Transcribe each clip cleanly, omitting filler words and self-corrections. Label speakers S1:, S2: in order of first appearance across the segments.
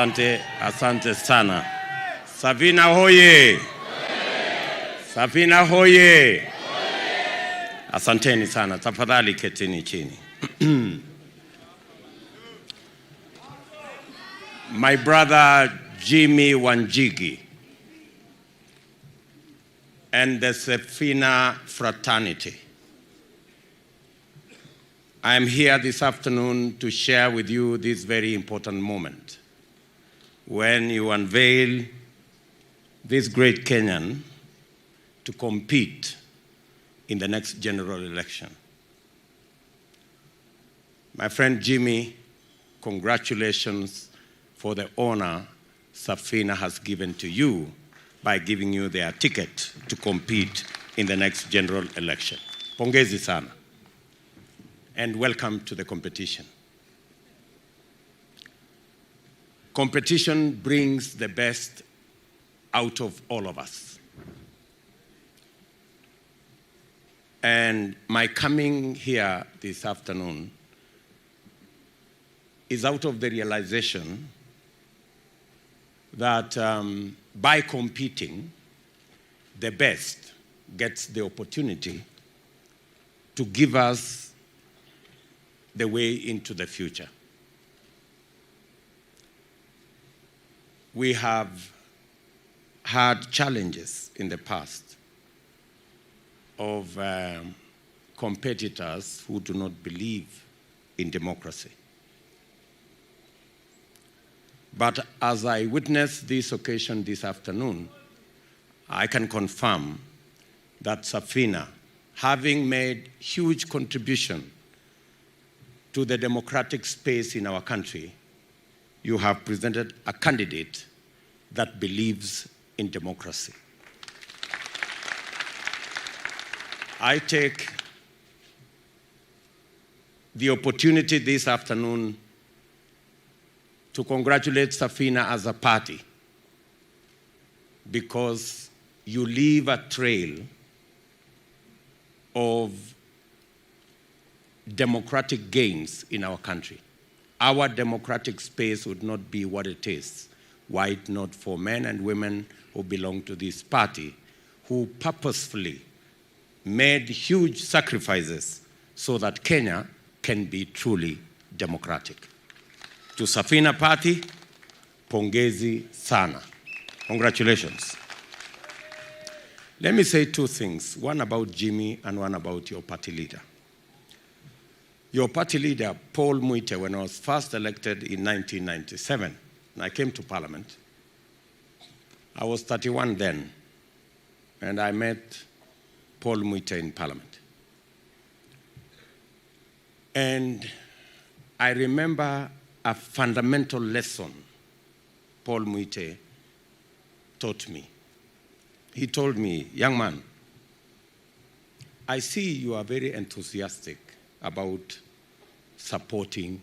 S1: Asante sana. SAFINA hoye! SAFINA hoye! Asanteni sana. Tafadhali ketini chini. My brother Jimmy Wanjigi and the SAFINA fraternity, I am here this afternoon to share with you this very important moment when you unveil this great Kenyan to compete in the next general election. My friend Jimmy, congratulations for the honor SAFINA has given to you by giving you their ticket to compete in the next general election. Pongezi sana. And welcome to the competition. Competition brings the best out of all of us. And my coming here this afternoon is out of the realization that by competing, the best gets the opportunity to give us the way into the future. We have had challenges in the past of competitors who do not believe in democracy. But as I witnessed this occasion this afternoon, I can confirm that SAFINA, having made huge contribution to the democratic space in our country, you have presented a candidate that believes in democracy. I take the opportunity this afternoon to congratulate SAFINA as a party because you leave a trail of democratic gains in our country. Our democratic space would not be what it is were it not for men and women who belong to this party who purposefully made huge sacrifices so that Kenya can be truly democratic. To SAFINA Party, pongezi sana. Congratulations. Let me say two things, one about Jimmy and one about your party leader. Your party leader, Paul Muite, when I was first elected in 1997, and I came to Parliament, I was 31 then, and I met Paul Muite in Parliament. And I remember a fundamental lesson Paul Muite taught me. He told me, young man, I see you are very enthusiastic about supporting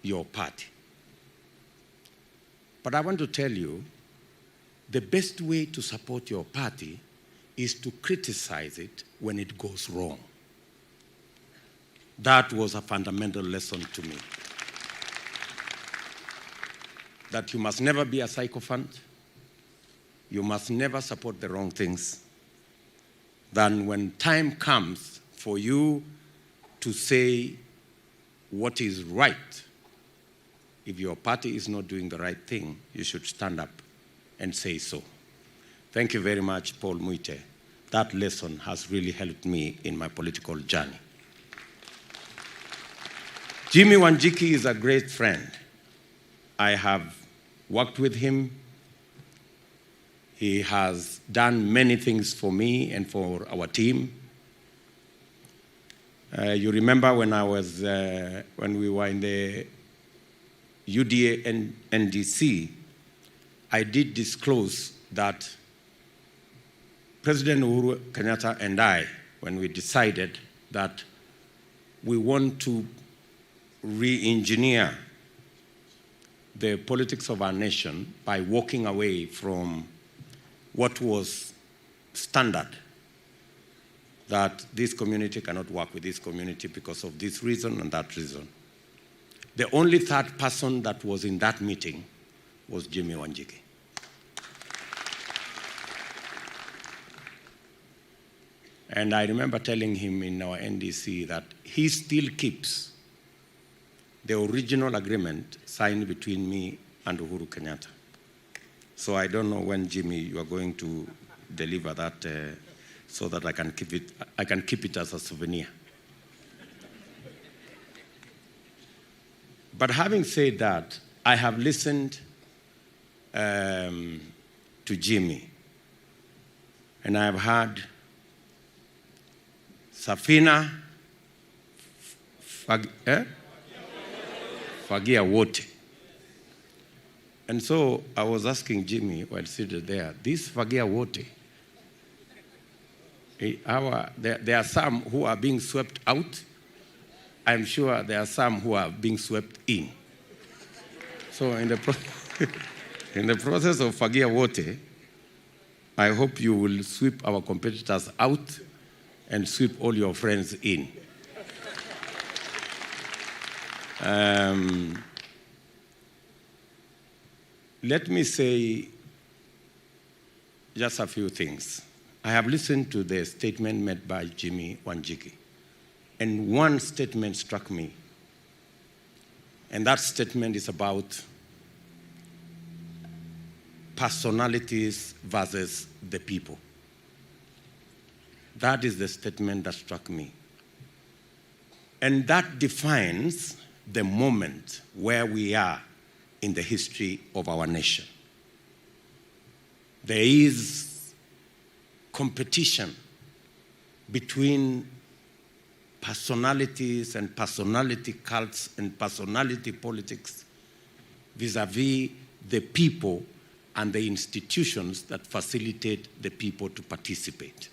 S1: your party. But I want to tell you, the best way to support your party is to criticize it when it goes wrong. That was a fundamental lesson to me. That you must never be a sycophant, you must never support the wrong things. Then when time comes for you to say what is right, if your party is not doing the right thing, you should stand up and say so. Thank you very much, Paul Muite. That lesson has really helped me in my political journey. Jimi Wanjigi is a great friend. I have worked with him. He has done many things for me and for our team. You remember when we were in the UDA NDC, I did disclose that President Uhuru Kenyatta and I, when we decided that we want to re-engineer the politics of our nation by walking away from what was standard, that this community cannot work with this community because of this reason and that reason. The only third person that was in that meeting was Jimmy Wanjigi. And I remember telling him in our NDC that he still keeps the original agreement signed between me and Uhuru Kenyatta. So I don't know when, Jimmy, you are going to deliver that so that I can keep it as a souvenir. But having said that, I have listened to Jimmy, and I have heard SAFINA Fagia Wote. And so I was asking Jimmy while sitting there, this Fagia Wote, there are some who are being swept out. I'm sure there are some who are being swept in. So in the process of Fagia Wote, I hope you will sweep our competitors out and sweep all your friends in. Let me say just a few things. I have listened to the statement made by Jimi Wanjigi, and one statement struck me, and that statement is about personalities versus the people. That is the statement that struck me. And that defines the moment where we are in the history of our nation. There is competition between personalities and personality cults and personality politics vis-a-vis the people and the institutions that facilitate the people to participate.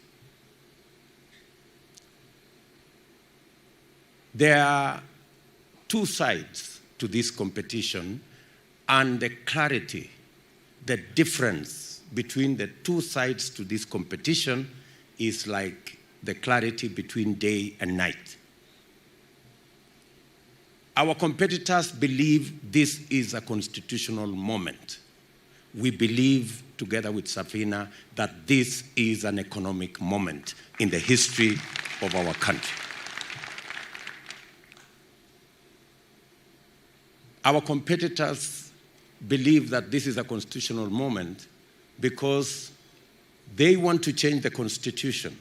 S1: There are two sides to this competition, and the clarity, the difference between the two sides to this competition is like the clarity between day and night. Our competitors believe this is a constitutional moment. We believe, together with SAFINA, that this is an economic moment in the history of our country. Our competitors believe that this is a constitutional moment because they want to change the constitution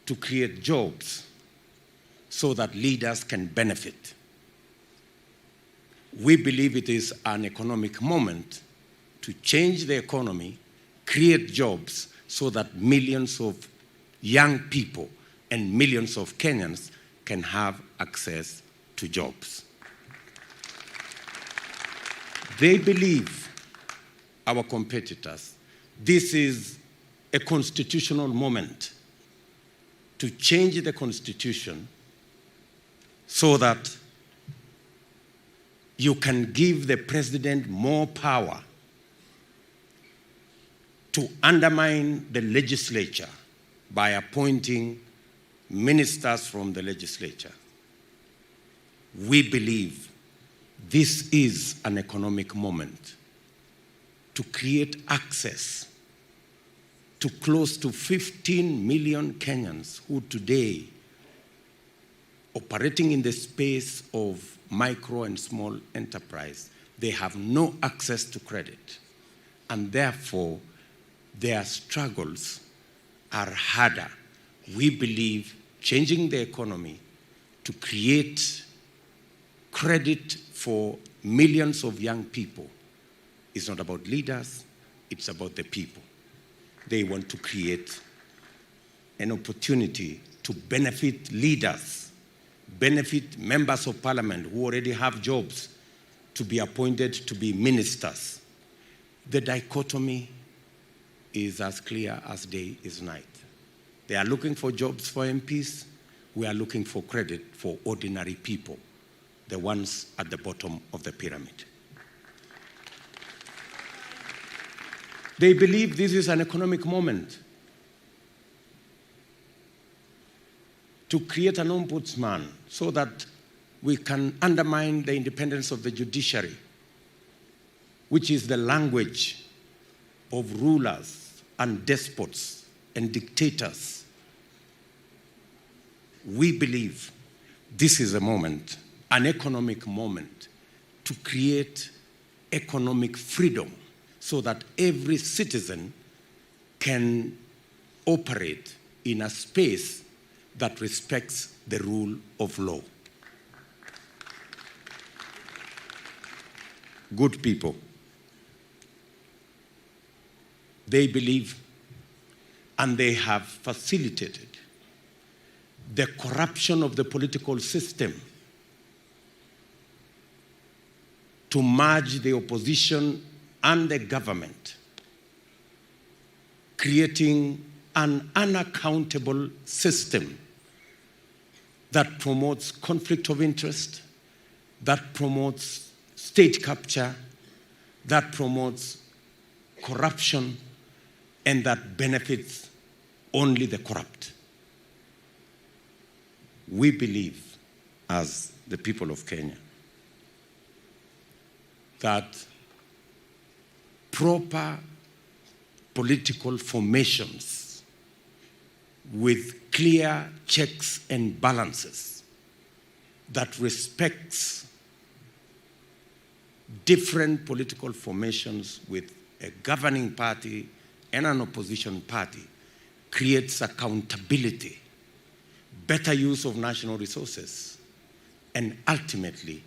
S1: to create jobs so that leaders can benefit. We believe it is an economic moment to change the economy, create jobs so that millions of young people and millions of Kenyans can have access to jobs. They believe, our competitors, this is a constitutional moment to change the constitution so that you can give the president more power to undermine the legislature by appointing ministers from the legislature. We believe this is an economic moment to create access to close to 15 million Kenyans who today, operating in the space of micro and small enterprise, they have no access to credit. And therefore, their struggles are harder. We believe changing the economy to create credit for millions of young people is not about leaders, it's about the people. They want to create an opportunity to benefit leaders, benefit members of parliament who already have jobs to be appointed to be ministers. The dichotomy is as clear as day is night. They are looking for jobs for MPs. We are looking for credit for ordinary people, the ones at the bottom of the pyramid. They believe this is an economic moment to create an ombudsman so that we can undermine the independence of the judiciary. which is the language of rulers and despots and dictators. We believe this is a moment, an economic moment, to create economic freedom so that every citizen can operate in a space that respects the rule of law. Good people, they believe and they have facilitated the corruption of the political system to merge the opposition and the government, creating an unaccountable system that promotes conflict of interest, that promotes state capture, that promotes corruption, and that benefits only the corrupt. We believe, as the people of Kenya, that proper political formations with clear checks and balances that respects different political formations with a governing party and an opposition party creates accountability, better use of national resources, and ultimately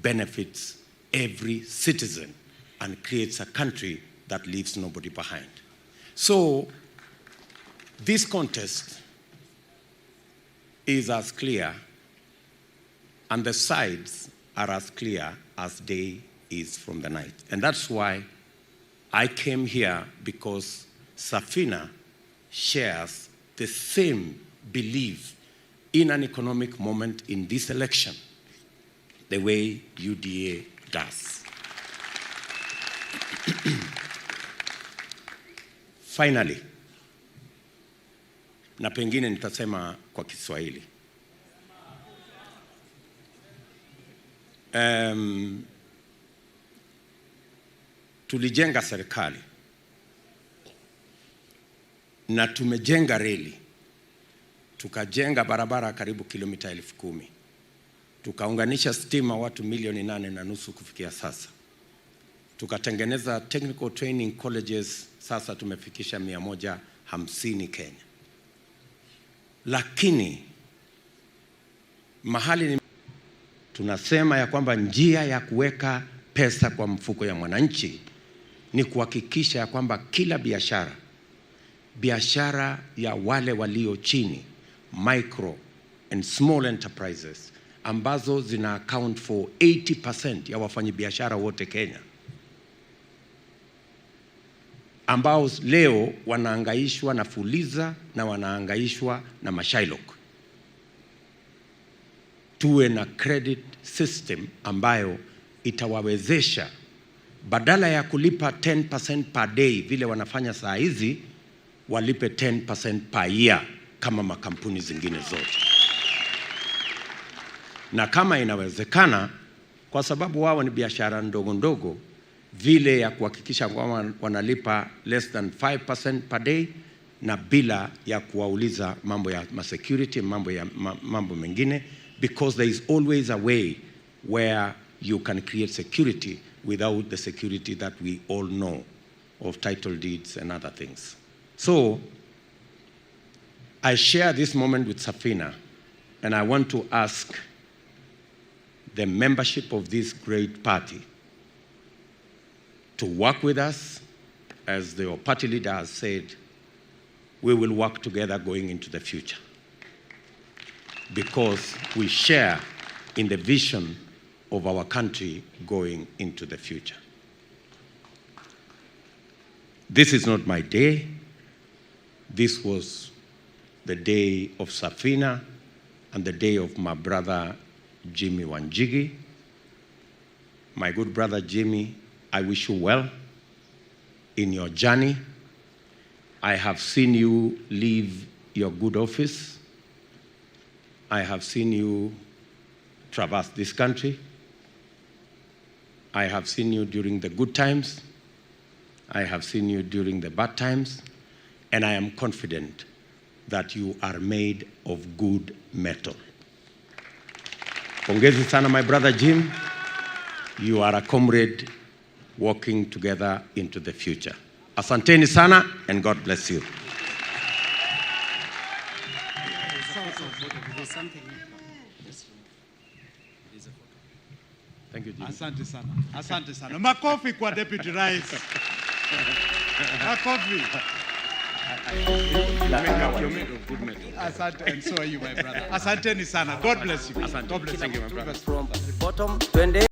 S1: benefits every citizen and creates a country that leaves nobody behind. So this contest is as clear, and the sides are as clear as day is from the night. And that's why I came here, because SAFINA shares the same belief in an economic moment in this election, the way UDA does. Finally, na pengine nitasema kwa Kiswahili. Tulijenga serikali na tumejenga reli, tukajenga barabara karibu kilomita 10,000, tukaunganisha stima watu 8.5 kufikia sasa, tukatengeneza technical training colleges, sasa tumefikisha 150 Kenya. Lakini mahali tunasema ya kwamba njia ya kuweka pesa kwa mfuko ya mwananchi ni kuhakikisha ya kwamba kila biashara ya wale walio chini, micro and small enterprises, ambazo zina account for 80% ya wafanyabiashara wote Kenya, ambao leo wanaangaishwa na fuliza na wanaangaishwa na mashailok. Tuwe na credit system ambayo itawawezesha, badala ya kulipa 10% per day vile wanafanya saa hizi, walipe 10% per year kama makampuni zingine zote. Na kama inawezekana, kwa sababu wao ni biashara ndogo ndogo, vile ya kuhakikisha kwamba wanalipa less than 5% per day, na bila ya kuwauliza mambo ya security, mambo mengine, because there is always a way where you can create security without the security that we all know of title deeds and other things. So I share this moment with SAFINA, and I want to ask the membership of this great party to work with us. As the party leader has said, we will work together going into the future, because we share in the vision of our country going into the future. This is not my day. This was the day of SAFINA and the day of my brother Jimmy Wanjigi. My good brother Jimmy, I wish you well in your journey. I have seen you leave your good office. I have seen you traverse this country. I have seen you during the good times. I have seen you during the bad times. And I am confident that you are made of good metal. Pongezi sana, my brother Jim. You are a comrade walking together into the future. Asanteni sana, and God bless you. Thank you, Jim.
S2: Asante sana. Asante sana. Makofi kwa Deputy Rais. Makofi. Asante, and so are you, my brother. Asanteni sana. God bless you.
S1: Asante.
S2: God bless you.
S1: Thank you, my brother.